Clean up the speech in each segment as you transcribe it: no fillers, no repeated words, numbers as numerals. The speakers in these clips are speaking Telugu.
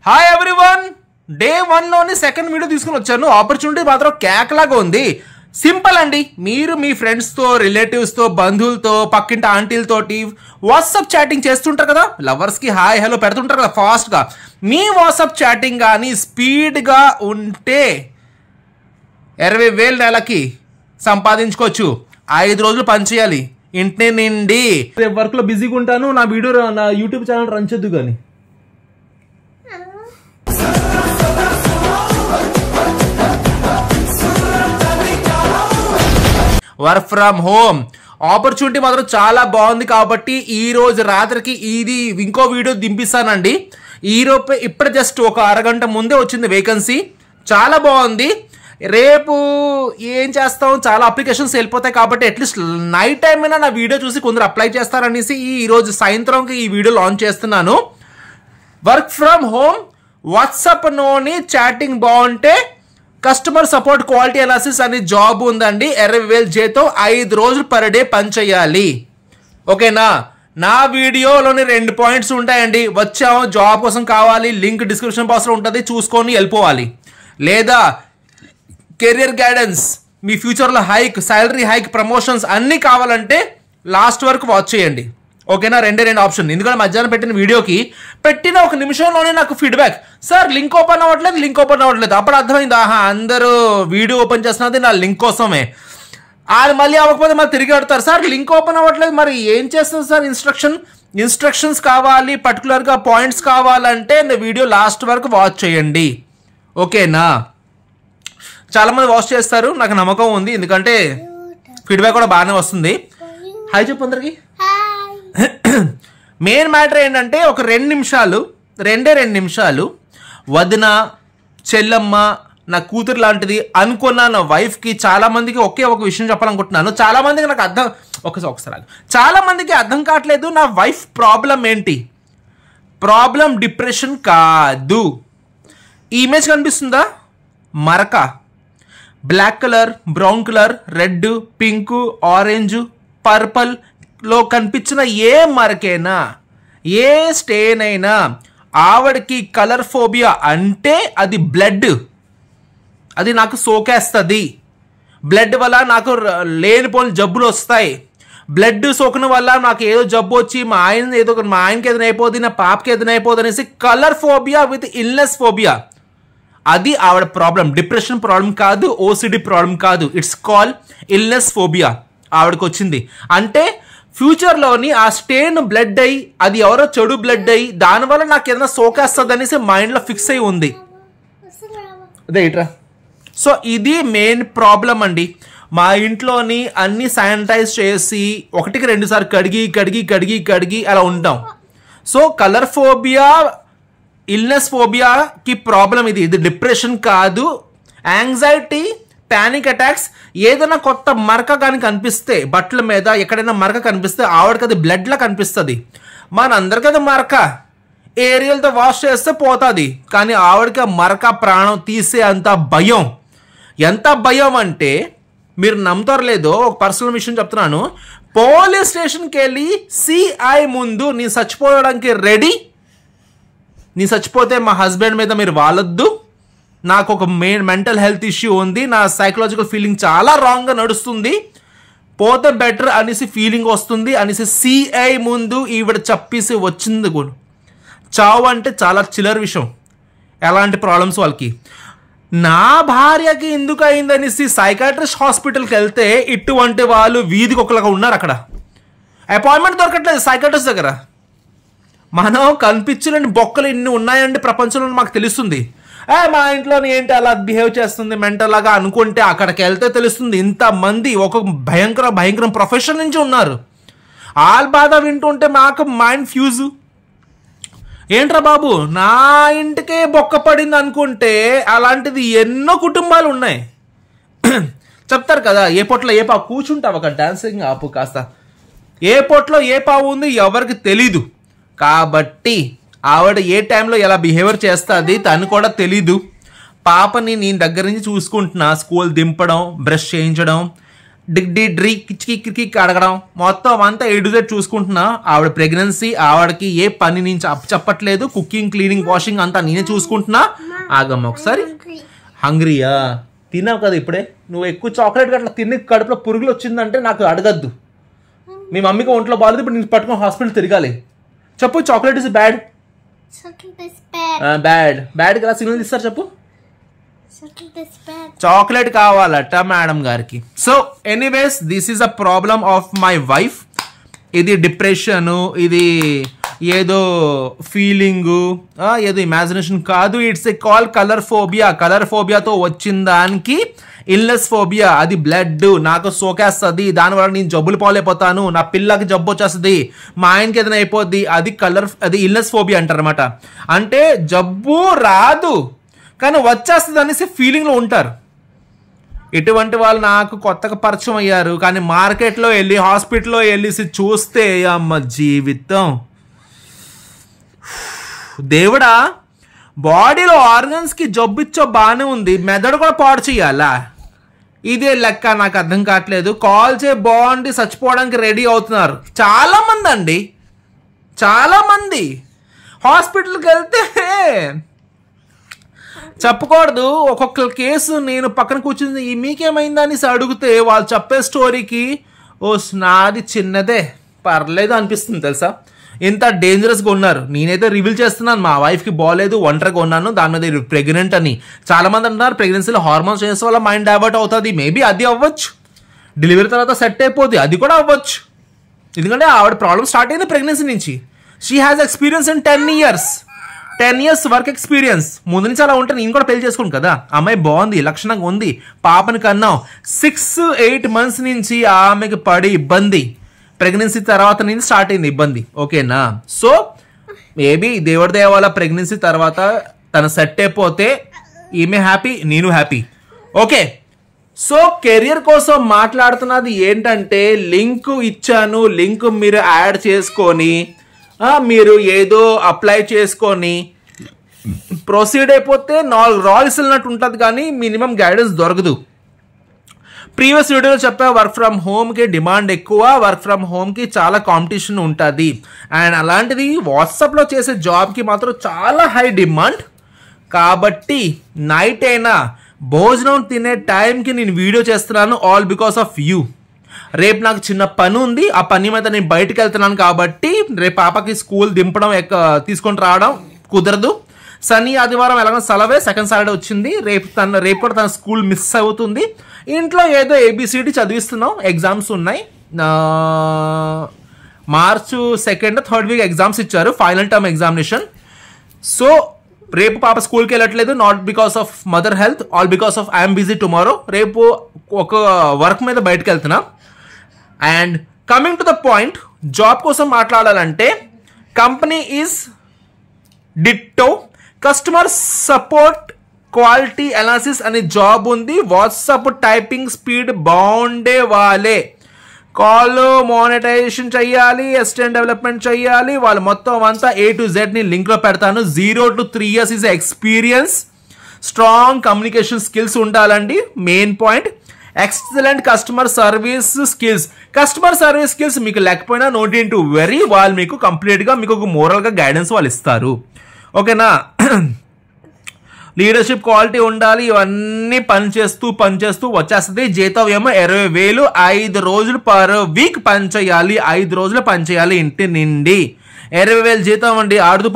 హాయ్ ఎవ్రీవన్, డే 1 లోని సెకండ్ వీడియో తీసుకుని వచ్చాను. ఆపర్చునిటీ మాత్రం కేక్ లాగా ఉంది. సింపుల్ అండి. మీరు మీ ఫ్రెండ్స్తో, రిలేటివ్స్తో, బంధువులతో, పక్కింటి ఆంటీలతోటి వాట్సాప్ చాటింగ్ చేస్తుంటారు కదా, లవర్స్కి హాయ్ హలో పెడుతుంటారు కదా ఫాస్ట్గా. మీ వాట్సాప్ చాటింగ్ కానీ స్పీడ్గా ఉంటే 20,000 నెలకి సంపాదించుకోవచ్చు. 5 రోజులు పనిచేయాలి ఇంటి నిండి. వర్క్లో బిజీగా ఉంటాను, నా యూట్యూబ్ ఛానల్ రన్ చేద్దు కానీ. వర్క్ ఫ్రమ్ హోమ్ ఆపర్చునిటీ మాత్రం చాలా బాగుంది. కాబట్టి ఈ రోజు రాత్రికి ఇది ఇంకో వీడియో దింపిస్తానండి. ఈరోజు ఇప్పుడు జస్ట్ ఒక అరగంట ముందే వచ్చింది వేకెన్సీ, చాలా బాగుంది. రేపు ఏం చేస్తాం, చాలా అప్లికేషన్స్ వెళ్ళిపోతాయి. కాబట్టి అట్లీస్ట్ నైట్ టైం అయినా నా వీడియో చూసి కొందరు అప్లై చేస్తారనేసి ఈరోజు సాయంత్రంకి ఈ వీడియో లాంచ్ చేస్తున్నాను. వర్క్ ఫ్రమ్ హోమ్, వాట్సాప్లోని చాటింగ్ బాగుంటే కస్టమర్ సపోర్ట్ క్వాలిటీ అనాలిసిస్ అనే జాబ్ ఉందండి. 20,000 జీతం, 5 రోజులు పర్ డే పని చేయాలి. ఓకేనా? నా వీడియోలోని 2 పాయింట్స్ ఉంటాయండి. వచ్చాము, జాబ్ కోసం కావాలి, లింక్ డిస్క్రిప్షన్ బాక్స్లో ఉంటుంది, చూసుకొని వెళ్ళిపోవాలి. లేదా కెరియర్ గైడెన్స్, మీ ఫ్యూచర్లో హైక్, శాలరీ హైక్, ప్రమోషన్స్ అన్నీ కావాలంటే లాస్ట్ వరకు వాచ్ చేయండి. ఓకేనా? 2 ఆప్షన్. ఎందుకంటే మధ్యాహ్నం పెట్టిన వీడియోకి పెట్టిన 1 నిమిషంలోనే నాకు ఫీడ్బ్యాక్, సార్ లింక్ ఓపెన్ అవ్వట్లేదు. అప్పుడు అర్థమైంది, ఆహా అందరూ వీడియో ఓపెన్ చేస్తున్నది నా లింక్ కోసమే. అది మళ్ళీ అవ్వకపోతే మరి తిరిగి అడతారు, సార్ లింక్ ఓపెన్ అవ్వట్లేదు, మరి ఏం చేస్తుంది సార్, ఇన్స్ట్రక్షన్స్ కావాలి, పర్టికులర్గా పాయింట్స్ కావాలంటే వీడియో లాస్ట్ వరకు వాచ్ చేయండి. ఓకేనా? చాలామంది వాచ్ చేస్తారు, నాకు నమ్మకం ఉంది, ఎందుకంటే ఫీడ్బ్యాక్ కూడా బాగానే వస్తుంది. హాయ్ చెప్పు అందరికి. మెయిన్ మ్యాటర్ ఏంటంటే ఒక 2 నిమిషాలు వదిన, చెల్లమ్మ, నా కూతురు లాంటిది అనుకున్న నా వైఫ్కి, చాలామందికి ఒకే ఒక విషయం చెప్పాలనుకుంటున్నాను. చాలామందికి నాకు ఒకసారి చాలామందికి అర్థం కావట్లేదు నా వైఫ్ ప్రాబ్లం ఏంటి. ప్రాబ్లం డిప్రెషన్ కాదు. ఈ ఇమేజ్ కనిపిస్తుందా? మరక, black colour, brown colour, red, pink, orange, purple లో కనిపించిన ఏ మరకైనా, ఏ స్టెయిన్ అయినా ఆవిడకి కలర్ ఫోబియా అంటే అది బ్లడ్. అది నాకు సోకేస్తుంది. బ్లడ్ వల్ల నాకు లేనిపోని జబ్బులు వస్తాయి. బ్లడ్ సోకిన వల్ల నాకు ఏదో జబ్బు వచ్చి మా ఆయనకి ఏదైనా అయిపోద్ది, నా పాపకి ఏదైనా అయిపోద్ది అనేసి colour phobia with illness phobia. అది ఆవిడ ప్రాబ్లం. డిప్రెషన్ ప్రాబ్లం కాదు, ఓసిడి ప్రాబ్లం కాదు. It's call illness phobia. ఆవిడకి వచ్చింది అంటే ఫ్యూచర్లోని ఆ స్టెయిన్ బ్లడ్ అయ్యి, అది ఎవరో చెడు బ్లడ్ అయ్యి, దానివల్ల నాకు ఏదైనా సోకేస్తుంది అనేసి మైండ్లో ఫిక్స్ అయి ఉంది. అదే ఇట్రా. సో ఇది మెయిన్ ప్రాబ్లం అండి. మా ఇంట్లోని అన్ని శానిటైజ్ చేసి 1కి 2 సార్లు కడిగి అలా ఉంటాం. సో కలర్ ఫోబియా, ఇల్నెస్ ఫోబియాకి ప్రాబ్లం ఇది. డిప్రెషన్ కాదు. యాంగ్జైటీ, పానిక్ అటాక్స్, ఏదైనా కొత్త మరక కానీ కనిపిస్తే, బట్టల మీద ఎక్కడైనా మరక కనిపిస్తే ఆవిడకి అది బ్లడ్లా కనిపిస్తుంది. మనందరికీ అది మరక ఏరియల్తో వాష్ చేస్తే పోతుంది. కానీ ఆవిడకి ఆ మరక ప్రాణం తీసే అంత భయం. ఎంత భయం అంటే మీరు నమ్ముతారు లేదో, ఒక పర్సనల్ విషయం చెప్తున్నాను. పోలీస్ స్టేషన్కి వెళ్ళి సిఐ ముందు నేను చచ్చిపోవడానికి రెడీ, నేను చచ్చిపోతే మా హస్బెండ్ మీద మీరు వాలొద్దు, నాకు ఒక మెంటల్ హెల్త్ ఇష్యూ ఉంది, నా సైకలాజికల్ ఫీలింగ్ చాలా రాంగ్గా నడుస్తుంది, పోతే బెటర్ అనేసి ఫీలింగ్ వస్తుంది అనేసి సిఐ ముందు ఈవిడ చెప్పేసి వచ్చింది కూడా. చావు అంటే చాలా చిల్లర విషయం, ఎలాంటి ప్రాబ్లమ్స్ వాళ్ళకి. నా భార్యకి ఎందుకు అయిందనేసి సైకాట్రిస్ట్ హాస్పిటల్కి వెళ్తే ఇటువంటి వాళ్ళు వీధికి ఒకలాగా ఉన్నారు. అక్కడ అపాయింట్మెంట్ దొరకట్లేదు సైకాట్రిస్ట్ దగ్గర. మనం కనిపించలేని బొక్కలు ఇన్ని ఉన్నాయండి ప్రపంచంలో మాకు తెలుస్తుంది. మా ఇంట్లో ఏంటి అలా బిహేవ్ చేస్తుంది మెంటల్ లాగా అనుకుంటే అక్కడికి వెళ్తే తెలుస్తుంది. ఇంతమంది ఒక భయంకర ప్రొఫెషన్ నుంచి ఉన్నారు. వాళ్ళ బాధ వింటుంటే మాకు మైండ్ ఫ్యూజు. ఏంట్రా బాబు, నా ఇంటికే బొక్క పడింది అనుకుంటే అలాంటిది ఎన్నో కుటుంబాలు ఉన్నాయి. చెప్తారు కదా, ఏ పొట్లో ఏ పావు. కూర్చుంటావు ఒక డాన్సింగ్ ఆపు కాస్త. ఏ పొట్లో ఏ పావు ఉంది ఎవరికి తెలీదు. కాబట్టి ఆవిడ ఏ టైంలో ఎలా బిహేవియర్ చేస్తుంది తను కూడా తెలీదు. పాపని నేను దగ్గర నుంచి చూసుకుంటున్నా, స్కూల్ దింపడం, బ్రష్ చేయించడం, డ్రీ కిచ్కి కిక్కి అడగడం మొత్తం అంతా ఎడుజెట్ చూసుకుంటున్నా. ఆవిడ ప్రెగ్నెన్సీ, ఆవిడకి ఏ పని నుంచి చెప్పట్లేదు, కుకింగ్ క్లీనింగ్ వాషింగ్ అంతా నేనే చూసుకుంటున్నా. ఆగమ్మ ఒకసారి. హంగ్రీయా? తిన్నావు కదా ఇప్పుడే. నువ్వు ఎక్కువ చాక్లెట్ అట్లా తిని కడుపులో పురుగులు వచ్చిందంటే నాకు అడగద్దు. మీ మమ్మీకి ఒంట్లో బాగాలేదు, ఇప్పుడు నేను పట్టుకొని హాస్పిటల్ తిరగాలి. చెప్పు, చాక్లెట్ ఇస్ బ్యాడ్. బ్యాడ్ కదా సిగ్నల్ ఇస్తారు. చెప్పు, చాక్లెట్ కావాలట మేడం గారికి. So anyways, this is a problem of my wife. ఇది డిప్రెషన్, ఇది ఏదో ఫీలింగు, ఏదో ఇమాజినేషన్ కాదు. It's a call colour phobia. Colour ఫోబియాతో వచ్చిన దానికి ఇల్నెస్ ఫోబియా. అది బ్లడ్ నాకు సోకేస్తుంది, దానివల్ల నేను జబ్బులు పాలైపోతాను, నా పిల్లకి జబ్బు వచ్చేస్తుంది, మా ఆయనకి ఏదైనా అయిపోద్ది. అది ఇల్నెస్ ఫోబియా అంటారు అనమాట. అంటే జబ్బు రాదు కానీ వచ్చేస్తుంది అనేసి ఫీలింగ్లో ఉంటారు. ఇటువంటి వాళ్ళు నాకు కొత్తగా పరిచయం అయ్యారు. కానీ మార్కెట్లో వెళ్ళి హాస్పిటల్లో వెళ్ళేసి చూస్తే అమ్మ జీవితం, దేవుడా, బాడీలో ఆర్గన్స్కి జబ్బు ఇచ్చో బాగానే ఉంది, మెదడు కూడా పాడు చేయాలా? ఇదే లెక్క నాకు అర్థం కావట్లేదు. కాల్ చేయి బాగుండి చచ్చిపోవడానికి రెడీ అవుతున్నారు చాలామంది అండి. చాలామంది హాస్పిటల్కి వెళ్తే చెప్పకూడదు. ఒక్కొక్క కేసు నేను పక్కన కూర్చుంది, మీకేమైందా అనేసి అడిగితే వాళ్ళు చెప్పే స్టోరీకి ఓ నాది చిన్నదే పర్లేదు అనిపిస్తుంది తెలుసా. ఇంత డేంజరస్గా ఉన్నారు. నేనైతే రివీల్ చేస్తున్నాను, మా వైఫ్కి బాగాలేదు, ఒంటరిగా ఉన్నాను, దాని మీద ప్రెగ్నెంట్ అని. చాలామంది అంటున్నారు ప్రెగ్నెన్సీలో హార్మోన్స్ చేసే వల్ల మైండ్ డైవర్ట్ అవుతుంది. మేబీ అది అవ్వచ్చు. డెలివరీ తర్వాత సెట్ అయిపోద్ది, అది కూడా అవ్వచ్చు. ఎందుకంటే ఆవిడ ప్రాబ్లమ్ స్టార్ట్ అయింది ప్రెగ్నెన్సీ నుంచి. She has experience in 10 years work experience. ముందు నుంచి అలా ఉంటే నేను కూడా పెళ్లి చేసుకోను కదా. అమ్మాయి బాగుంది, లక్షణంగా ఉంది, పాపని కన్నాం. 6-8 months నుంచి ఆమెకి పడి ఇబ్బంది. ప్రెగ్నెన్సీ తర్వాత నుంచి స్టార్ట్ అయింది ఇబ్బంది. ఓకేనా? సో మేబీ దేవుడి దయ వల్ల ప్రెగ్నెన్సీ తర్వాత తను సెట్ అయిపోతే ఈమె హ్యాపీ, నేను హ్యాపీ. ఓకే, సో కెరియర్ కోసం మాట్లాడుతున్నది ఏంటంటే, లింక్ ఇచ్చాను, లింక్ మీరు యాడ్ చేసుకొని మీరు ఏదో అప్లై చేసుకొని ప్రొసీడ్ అయిపోతే 4 రాల్స్ వెళ్ళినట్టు ఉంటుంది, కానీ మినిమం గైడెన్స్ దొరకదు. ప్రీవియస్ వీడియోలో చెప్పా, వర్క్ ఫ్రమ్ హోమ్కి డిమాండ్ ఎక్కువ, వర్క్ ఫ్రమ్ హోమ్కి చాలా కాంపిటీషన్ ఉంటుంది. అండ్ అలాంటిది వాట్సాప్లో చేసే జాబ్కి మాత్రం చాలా హై డిమాండ్. కాబట్టి నైట్ అయినా భోజనం తినే టైంకి నేను వీడియో చేస్తున్నాను, ఆల్ బికాస్ ఆఫ్ యూ. రేపు నాకు చిన్న పని ఉంది, ఆ పని మీద నేను బయటకు వెళ్తున్నాను. కాబట్టి రేపు పాపకి స్కూల్ దింపడం తీసుకొని రావడం కుదరదు. శని ఆదివారం ఎలాగో సెలవే, సెకండ్ సాటర్డే వచ్చింది. రేపు కూడా తన స్కూల్ మిస్ అవుతుంది. ఇంట్లో ఏదో ABCD చదివిస్తున్నాం, ఎగ్జామ్స్ ఉన్నాయి. March 2nd, 3rd week exams ఇచ్చారు, ఫైనల్ టర్మ్ ఎగ్జామినేషన్. సో రేపు పాప స్కూల్కి వెళ్ళట్లేదు, not because of mother health, all because of I'm busy tomorrow. రేపు ఒక వర్క్ మీద బయటకు వెళ్తున్నా. And coming to the point, job కోసం మాట్లాడాలంటే company is ditto. Customer support quality analysis అనే జాబ్ ఉంది. వాట్సాప్ టైపింగ్ స్పీడ్ బాగుండే వాళ్ళే. కాల్ మానిటైజేషన్ చెయ్యాలి, అసిస్టెంట్ డెవలప్మెంట్ చెయ్యాలి. వాళ్ళు మొత్తం అంతా A to Z ని లింక్లో పెడతాను. 0 to 3 years is experience. Strong communication skills ఉండాలండి, main point. Excellent customer service skills. Customer service skills మీకు లేకపోయినా నో నీడ్ టు వెరీ, వాళ్ళు మీకు కంప్లీట్గా మీకు ఒక మోరల్గా గైడెన్స్ వాళ్ళు ఇస్తారు. ఓకేనా? లీడర్షిప్ క్వాలిటీ ఉండాలి. ఇవన్నీ పనిచేస్తూ వచ్చేస్తుంది. జీతం ఏమో 20,000, 5 రోజులు పర్ వీక్ పని చేయాలి, 5 రోజులు పని చేయాలి ఇంటి నిండి. 20,000 జీతం అండి. ఆడుతూ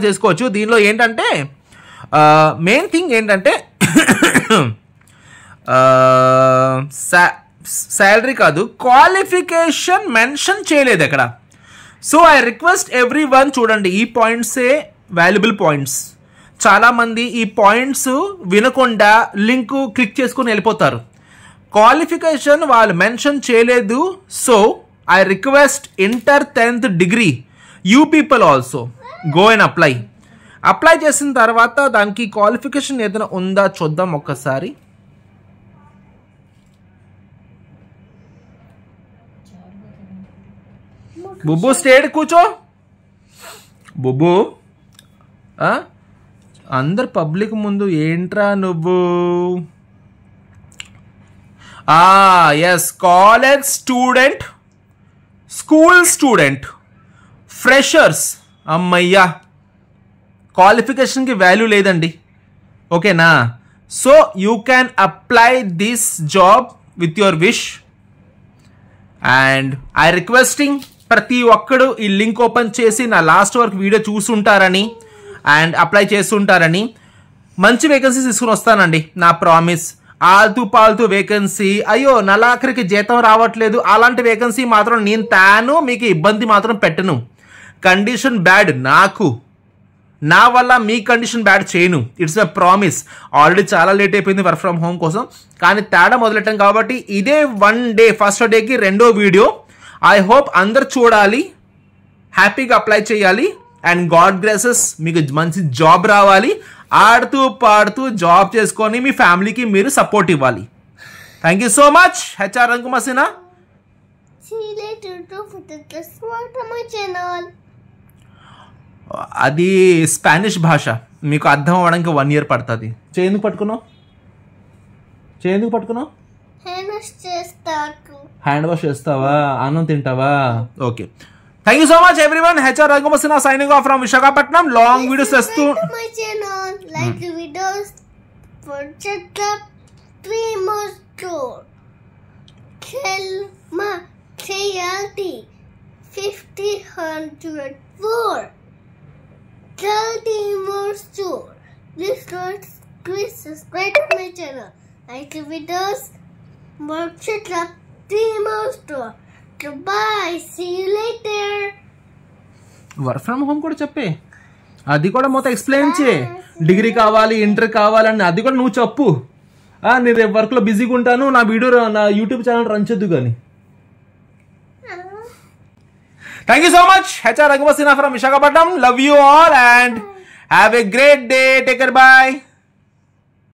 చేసుకోవచ్చు. దీనిలో ఏంటంటే మెయిన్ థింగ్ ఏంటంటే శాలరీ కాదు, క్వాలిఫికేషన్ మెన్షన్ చేయలేదు అక్కడ. So I request every one, చూడండి ఈ పాయింట్సే వాల్యుబుల్ పాయింట్స్. చాలామంది ఈ పాయింట్స్ వినకుండా లింక్ క్లిక్ చేసుకుని వెళ్ళిపోతారు. క్వాలిఫికేషన్ వాళ్ళు మెన్షన్ చేయలేదు. So I request inter 10th degree you people also go and apply చేసిన తర్వాత దానికి క్వాలిఫికేషన్ ఏదైనా ఉందా చూద్దాం ఒక్కసారి. బుబ్బు స్టేడ్ కూర్చో. బుబ్బు అందరు పబ్లిక్ ముందు ఏంట్రా నువ్వు? Yes, college student, school student, freshers. అమ్మయ్యా, క్వాలిఫికేషన్కి వాల్యూ లేదండి. ఓకేనా? So you can apply this job with your wish. And I requesting ప్రతి ఒక్కడు ఈ లింక్ ఓపెన్ చేసి నా లాస్ట్ వరకు వీడియో చూస్తుంటారని అండ్ అప్లై చేస్తుంటారని. మంచి వేకెన్సీస్ తీసుకుని వస్తానండి, నా ప్రామిస్. ఆల్తూ పాల్తూ వేకెన్సీ, అయ్యో నెలాఖరికి జీతం రావట్లేదు, అలాంటి వేకెన్సీ మాత్రం నేను తాను మీకు ఇబ్బంది మాత్రం పెట్టను. కండిషన్ బ్యాడ్ నాకు, నా వల్ల మీ కండిషన్ బ్యాడ్ చేయను. It's a promise. ఆల్రెడీ చాలా లేట్ అయిపోయింది వర్క్ ఫ్రమ్ హోమ్ కోసం, కానీ తేడా మొదలెట్టాం కాబట్టి ఇదే 1 డే, ఫస్ట్ డేకి 2వ వీడియో. ఐ హోప్ అందరు చూడాలి, హ్యాపీగా అప్లై చేయాలి అండ్ గాడ్ గ్రేసెస్ మీకు మంచి జాబ్ రావాలి. ఆడుతూ పాడుతూ జాబ్ చేసుకొని మీ ఫ్యామిలీకి మీరు సపోర్ట్ ఇవ్వాలి. Thank you so much. HR Ramkumar Sinha. అది స్పానిష్ భాష, మీకు అర్థం అవ్వడానికి 1 year పడుతుంది. చేయందుకు పట్టుకున్నావు, చేయందుకు పట్టుకున్నావు? హ్యాండ్ వాష్ చేస్తావా? అన్నం తింటావా? Okay, thank you so much everyone. HR Ramkumar Sinha signing off from Visakhapatnam. Long videos చేస్తూ like the videos for check up 3 more store. Kelma KLT 5004 30 more store. Please subscribe to my channel. Like the videos for check up 3 more store. Goodbye. See you later. Work from home కూడా చెప్పే, అది కూడా మొత్తం ఎక్స్ప్లెయిన్ చే. డిగ్రీ కావాలి, ఇంటర్ కావాలని అది కూడా నువ్వు చెప్పు. నేను రేపు వర్క్లో బిజీగా ఉంటాను, నా యూట్యూబ్ ఛానల్ రన్ చేద్దు కానీ. Thank you so much. HR Ramkumar Sinha from Visakhapatnam. Love you all and have a great day. Take care. Bye.